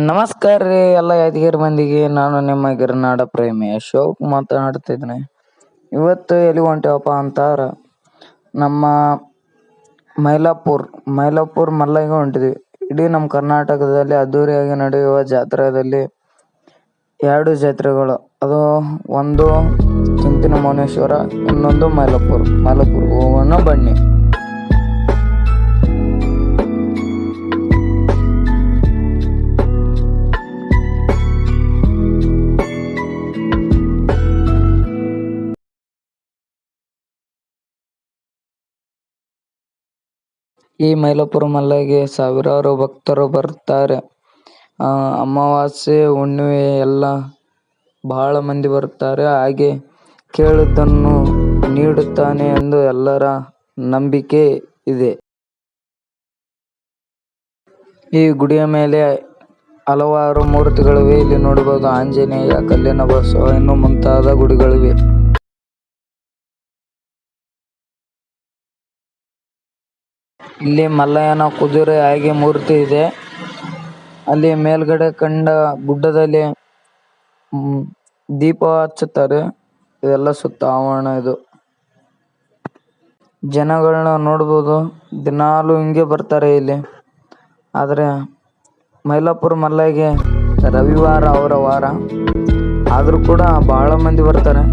ನಮಸ್ಕಾರ ರೀ ಎಲ್ಲ ಯಾದಗಿರಿ ಮಂದಿಗೆ. ನಾನು ನಿಮ್ಮ ಗಿರನಾಡ ಪ್ರೇಮಿ ಅಶೋಕ್ ಮಾತನಾಡ್ತಿದ್ದೀನಿ. ಇವತ್ತು ಎಲ್ಲಿ ಹೊಂಟೇವಪ್ಪ ಅಂತಾರ ನಮ್ಮ ಮೈಲಾಪುರ್ ಮಲ್ಲಯ್ಯಗೆ ಹೊಂಟಿದ್ವಿ. ಇಡೀ ನಮ್ಮ ಕರ್ನಾಟಕದಲ್ಲಿ ಅದ್ದೂರಿಯಾಗಿ ನಡೆಯುವ ಜಾತ್ರೆಯಲ್ಲಿ 2 ಜಾತ್ರೆಗಳು, ಅದು ಒಂದು ಚಿಂತಿನ ಮೌನೇಶ್ವರ, ಇನ್ನೊಂದು ಮೈಲಾಪುರ್ ಹೋಗೋಣ ಬನ್ನಿ. ಈ ಮೈಲಾಪುರ ಮಲ್ಲಯ್ಯಗೆ ಸಾವಿರಾರು ಭಕ್ತರು ಬರ್ತಾರೆ. ಅಮಾವಾಸ್ಯೆ, ಹುಣ್ಣಿಮೆ ಎಲ್ಲ ಬಹಳ ಮಂದಿ ಬರುತ್ತಾರೆ. ಹಾಗೆ ಕೇಳಿದ್ದನ್ನು ನೀಡುತ್ತಾನೆ ಎಂದು ಎಲ್ಲರ ನಂಬಿಕೆ ಇದೆ. ಈ ಗುಡಿಯ ಮೇಲೆ ಹಲವಾರು ಮೂರ್ತಿಗಳಿವೆ. ಇಲ್ಲಿ ನೋಡಬಹುದು ಆಂಜನೇಯ, ಕಲ್ಲಿನ ಬಸವ, ಇನ್ನು ಮುಂತಾದ ಗುಡಿಗಳಿವೆ. ಇಲ್ಲಿ ಮಲ್ಲಯ್ಯನ ಕುದುರೆ ಹಾಗೆ ಮೂರ್ತಿ ಇದೆ. ಅಲ್ಲಿ ಮೇಲ್ಗಡೆ ಕಂಡ ಗುಡ್ಡದಲ್ಲಿ ದೀಪ ಹಚ್ಚುತ್ತಾರೆ. ಇದೆಲ್ಲ ಸುತ್ತ ಆವರಣ. ಇದು ಜನಗಳನ್ನ ನೋಡ್ಬೋದು, ದಿನಾಲು ಹಿಂಗೆ ಬರ್ತಾರೆ ಇಲ್ಲಿ. ಆದರೆ ಮೈಲಾಪುರ ಮಲ್ಲಯ್ಯಗೆ ರವಿವಾರ ಅವರ ವಾರ, ಆದರೂ ಕೂಡ ಬಹಳ ಮಂದಿ ಬರ್ತಾರೆ.